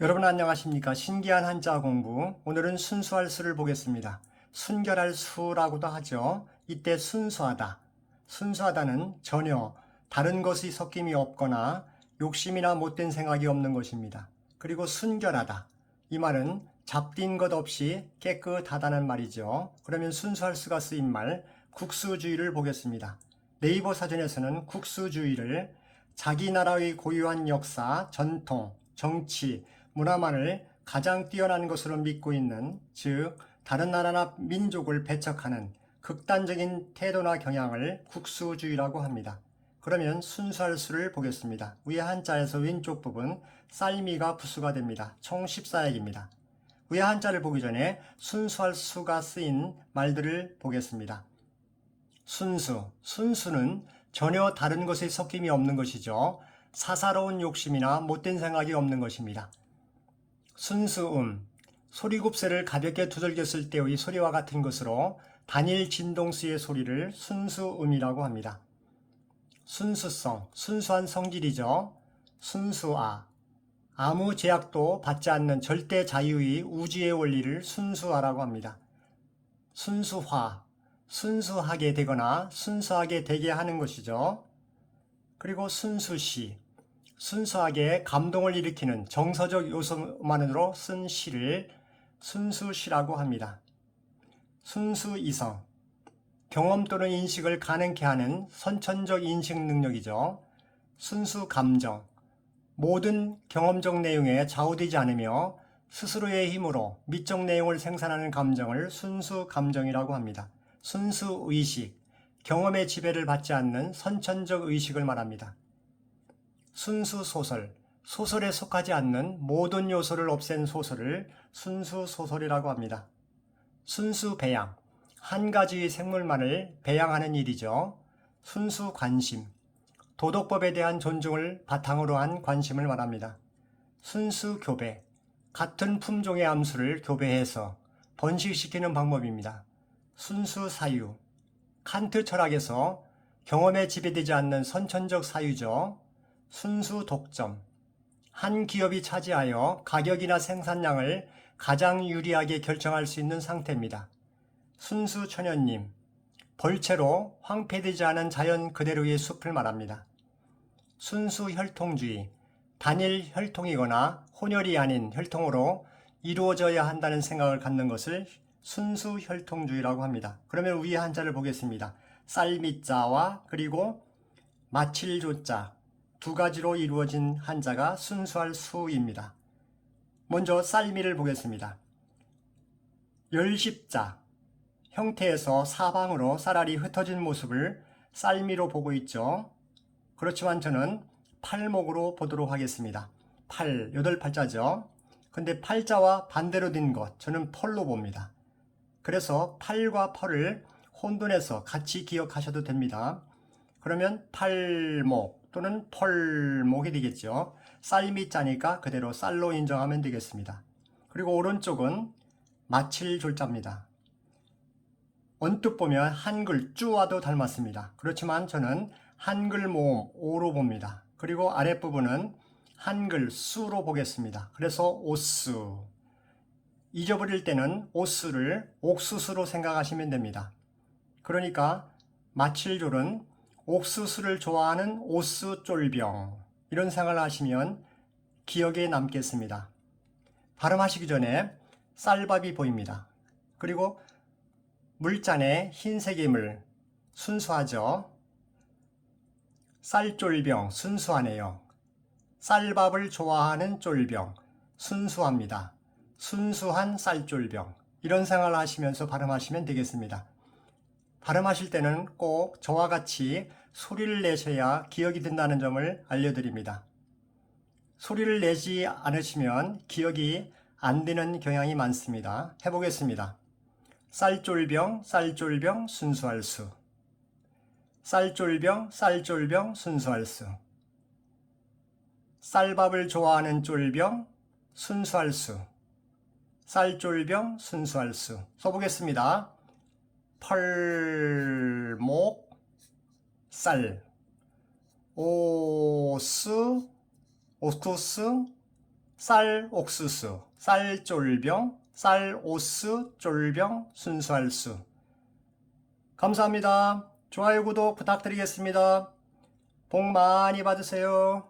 여러분 안녕하십니까? 신기한 한자 공부. 오늘은 순수할 수를 보겠습니다. 순결할 수라고도 하죠. 이때 순수하다. 순수하다는 전혀 다른 것이 섞임이 없거나 욕심이나 못된 생각이 없는 것입니다. 그리고 순결하다. 이 말은 잡딘 것 없이 깨끗하다는 말이죠. 그러면 순수할 수가 쓰인 말 국수주의를 보겠습니다. 네이버 사전에서는 국수주의를 자기 나라의 고유한 역사, 전통, 정치, 문화만을 가장 뛰어난 것으로 믿고 있는, 즉 다른 나라나 민족을 배척하는 극단적인 태도나 경향을 국수주의라고 합니다. 그러면 순수할 수를 보겠습니다. 위에 한자에서 왼쪽 부분 쌀미가 부수가 됩니다. 총 14약입니다. 위에 한자를 보기 전에 순수할 수가 쓰인 말들을 보겠습니다. 순수는 전혀 다른 것의 섞임이 없는 것이죠. 사사로운 욕심이나 못된 생각이 없는 것입니다. 소리곱새를 가볍게 두들겼을 때의 소리와 같은 것으로 단일 진동수의 소리를 순수음이라고 합니다. 순수성, 순수한 성질이죠. 순수아, 아무 제약도 받지 않는 절대 자유의 우주의 원리를 순수하라고 합니다. 순수화, 순수하게 되거나 순수하게 되게 하는 것이죠. 그리고 순수시, 순수하게 감동을 일으키는 정서적 요소만으로 쓴 시를 순수시라고 합니다. 순수이성, 경험 또는 인식을 가능케 하는 선천적 인식 능력이죠. 순수감정, 모든 경험적 내용에 좌우되지 않으며 스스로의 힘으로 미적 내용을 생산하는 감정을 순수감정이라고 합니다. 순수의식, 경험의 지배를 받지 않는 선천적 의식을 말합니다. 순수소설, 소설에 속하지 않는 모든 요소를 없앤 소설을 순수소설이라고 합니다. 순수배양, 한 가지의 생물만을 배양하는 일이죠. 순수관심, 도덕법에 대한 존중을 바탕으로 한 관심을 말합니다. 순수교배, 같은 품종의 암수를 교배해서 번식시키는 방법입니다. 순수사유, 칸트 철학에서 경험에 지배되지 않는 선천적 사유죠. 순수독점, 한 기업이 차지하여 가격이나 생산량을 가장 유리하게 결정할 수 있는 상태입니다. 순수천연님, 벌채로 황폐되지 않은 자연 그대로의 숲을 말합니다. 순수혈통주의, 단일 혈통이거나 혼혈이 아닌 혈통으로 이루어져야 한다는 생각을 갖는 것을 순수혈통주의라고 합니다. 그러면 위에 한자를 보겠습니다. 쌀미자와 그리고 마칠조자, 두 가지로 이루어진 한자가 순수할 수입니다. 먼저 쌀미를 보겠습니다. 열십자, 형태에서 사방으로 쌀알이 흩어진 모습을 쌀미로 보고 있죠. 그렇지만 저는 팔목으로 보도록 하겠습니다. 여덟 팔자죠. 근데 팔자와 반대로 된 것, 저는 펄로 봅니다. 그래서 팔과 펄을 혼돈해서 같이 기억하셔도 됩니다. 그러면 팔목 또는 펄목이 되겠죠. 쌀미자니까 그대로 쌀로 인정하면 되겠습니다. 그리고 오른쪽은 마칠졸자입니다. 언뜻 보면 한글 쭈와도 닮았습니다. 그렇지만 저는 한글 모음 오로 봅니다. 그리고 아랫부분은 한글 수로 보겠습니다. 그래서 오수. 잊어버릴 때는 오수를 옥수수로 생각하시면 됩니다. 그러니까 마칠졸은 옥수수를 좋아하는 오수쫄병, 이런 생각을 하시면 기억에 남겠습니다. 발음하시기 전에 쌀밥이 보입니다. 그리고 물잔에 흰색의 물, 순수하죠. 쌀쫄병, 순수하네요. 쌀밥을 좋아하는 쫄병, 순수합니다. 순수한 쌀쫄병, 이런 생각을 하시면서 발음하시면 되겠습니다. 발음하실 때는 꼭 저와 같이 소리를 내셔야 기억이 된다는 점을 알려드립니다. 소리를 내지 않으시면 기억이 안 되는 경향이 많습니다. 해보겠습니다. 쌀쫄병, 쌀쫄병, 순수할 수. 쌀쫄병, 쌀쫄병, 순수할 수. 쌀밥을 좋아하는 쫄병, 순수할 수. 쌀쫄병, 순수할 수. 써보겠습니다. 펄목, 쌀, 오스, 옥수수, 쌀 옥수수, 쌀 쫄병, 쌀 오스 쫄병 순수할 수. 감사합니다. 좋아요, 구독 부탁드리겠습니다. 복 많이 받으세요.